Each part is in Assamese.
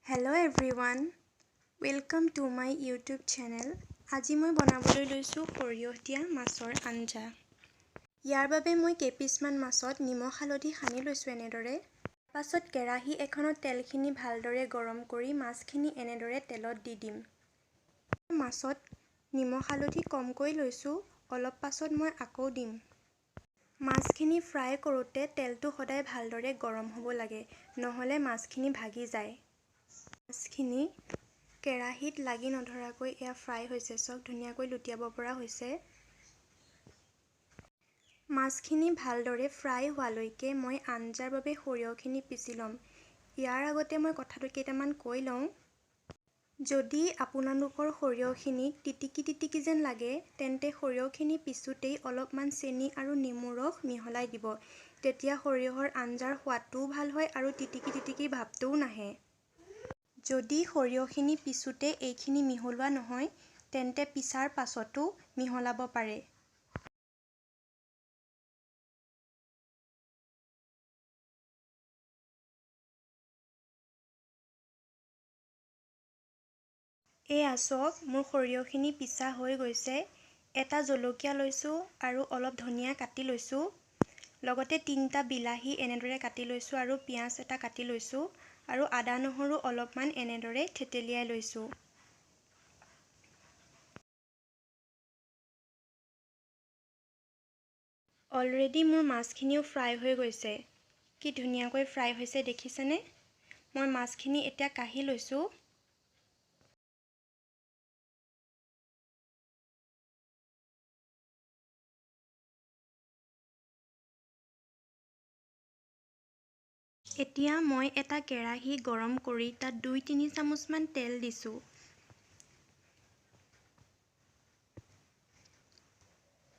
Hello everyone, welcome to my YouTube channel. আজি মই বনাবলৈ লৈছো সৰিয়হ দিয়া মাছৰ আঞ্জা। ইয়াৰ বাবে মই কেইপিছমান মাছত নিমখ হালধি সানি লৈছো এনেদৰে। পাছত কেৰাহী এখনত তেলখিনি ভালদৰে গৰম কৰি মাছখিনি এনেদৰে তেলত দি দিম। মাছত নিমখ হালধি কমকৈ লৈছো, অলপ পাছত মই আকৌ দিম। মাছখিনি ফ্ৰাই কৰোতে তেলটো সদায় ভালদৰে গৰম হ'ব লাগে, নহলে মাছখিনি ভাগি যায়। মাছখিনি কেৰাহীত লাগি নধৰাকৈ এয়া ফ্ৰাই হৈছে, চক ধুনীয়াকৈ লুটিয়াব পৰা হৈছে। মাছখিনি ভালদৰে ফ্ৰাই হোৱালৈকে মই আঞ্জাৰ বাবে সৰিয়হখিনি পিচি ল'ম। ইয়াৰ আগতে মই কথাটো কেইটামান কৈ লওঁ। যদি আপোনালোকৰ সৰিয়হখিনি তিতিকি যেন লাগে, তেন্তে সৰিয়হখিনি পিছোতেই অলপমান চেনি আৰু নেমু ৰস মিহলাই দিব। তেতিয়া সৰিয়হৰ আঞ্জাৰ সোৱাদটোও ভাল হয় আৰু তিতিকি ভাৱটোও নাহে। যদি সৰিয়হখিনি পিছোতে এইখিনি মিহলোৱা নহয়, তেন্তে পিছাৰ পাছতো মিহলাব পাৰে। এয়া চাওক, মোৰ সৰিয়হখিনি পিছা হৈ গৈছে। এটা জলকীয়া লৈছো আৰু অলপ ধনিয়া কাটি লৈছো। লগতে 3টা বিলাহী এনেদৰে কাটি লৈছো আৰু পিঁয়াজ এটা কাটি লৈছো আৰু আদা নহৰু অলপমান এনেদৰে থেতেলিয়াই লৈছো। অলৰেডি মোৰ মাছখিনিও ফ্ৰাই হৈ গৈছে। কি ধুনীয়াকৈ ফ্ৰাই হৈছে দেখিছেনে? মই মাছখিনি এতিয়া কাঢ়ি লৈছো। এতিয়া মই এটা কেৰাহী গৰম কৰি তাত 2-3 চামুচমান তেল দিছো।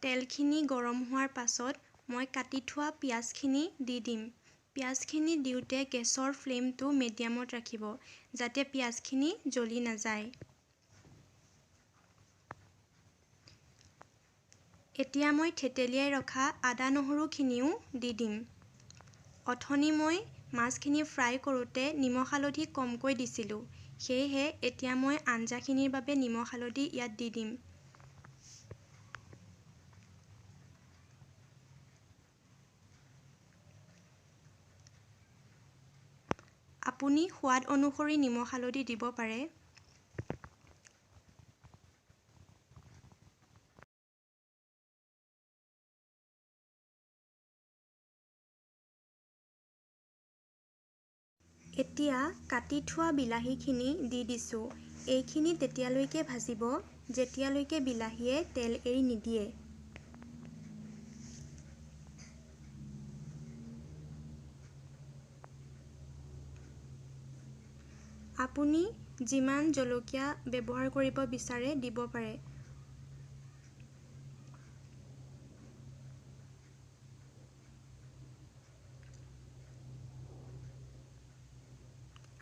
তেলখিনি গৰম হোৱাৰ পাছত মই কাটি থোৱা পিঁয়াজখিনি দি দিম। পিঁয়াজখিনি দিওঁতে গেছৰ ফ্লেমটো মিডিয়ামত ৰাখিব, যাতে পিঁয়াজখিনি জ্বলি নাযায়। এতিয়া মই থেতেলিয়াই ৰখা আদা নহৰুখিনিও দি দিম। অথনি মই মাছখিনি ফ্ৰাই কৰোঁতে নিমখ হালধি কমকৈ দিছিলোঁ, সেয়েহে এতিয়া মই আঞ্জাখিনিৰ বাবে নিমখ হালধি ইয়াত দি দিম। আপুনি সোৱাদ অনুসৰি নিমখ হালধি দিব পাৰে। এতিয়া কাটি থোৱা বিলাহীখিনি দি দিছো। এইখিনি তেতিয়ালৈকে ভাজিব যেতিয়ালৈকে বিলাহীয়ে তেল এৰি নিদিয়ে। আপুনি যিমান জলকীয়া ব্যৱহাৰ কৰিব বিচাৰে দিব পাৰে।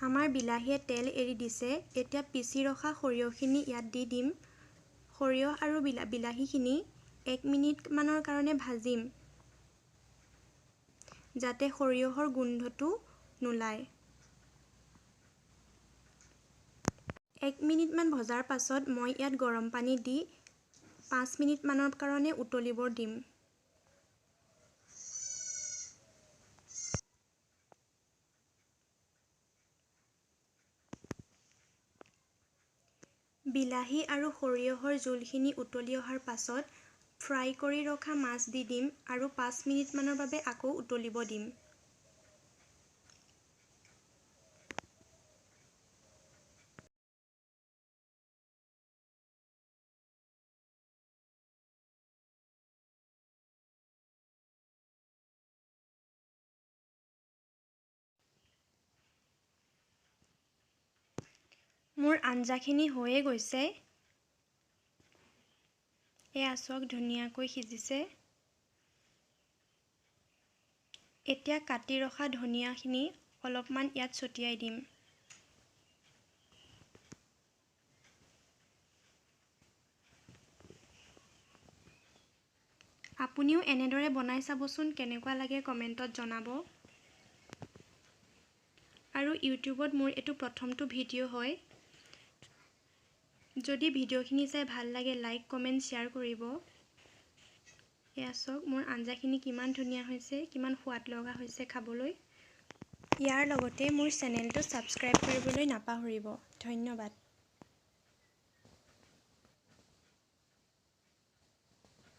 আমাৰ বিলাহীয়ে তেল এৰি দিছে। এতিয়া পিচি ৰখা সৰিয়হখিনি ইয়াত দি দিম। সৰিয়হ আৰু বিলাহীখিনি 1 মিনিটমানৰ কাৰণে ভাজিম, যাতে সৰিয়হৰ গোন্ধটো নোলায়। 1 মিনিটমান ভজাৰ পাছত মই ইয়াত গৰম পানী দি 5 মিনিটমানৰ কাৰণে উতলিব দিম। বিলাহী আৰু সৰিয়হৰ জোলখিনি উতলি অহাৰ পাছত ফ্ৰাই কৰি ৰখা মাছ দি দিম আৰু 5 মিনিটমানৰ বাবে আকৌ উতলিব দিম। মোৰ আঞ্জাখিনি হৈয়ে গৈছে। এয়া চাওক, ধুনীয়াকৈ সিজিছে। এতিয়া কাটি ৰখা ধনিয়াখিনি অলপমান ইয়াত ছটিয়াই দিম। আপুনিও এনেদৰে বনাই চাবচোন, কেনেকুৱা লাগে কমেণ্টত জনাব। আৰু ইউটিউবত মোৰ এইটো প্ৰথমটো ভিডিঅ' হয়। যদি ভিডিঅ'খিনি চাই ভাল লাগে লাইক কমেণ্ট শ্বেয়াৰ কৰিব। এয়া চাওক মোৰ আঞ্জাখিনি কিমান ধুনীয়া হৈছে, কিমান সোৱাদ লগা হৈছে খাবলৈ। ইয়াৰ লগতে মোৰ চেনেলটো ছাবস্ক্ৰাইব কৰিবলৈ নাপাহৰিব। ধন্যবাদ।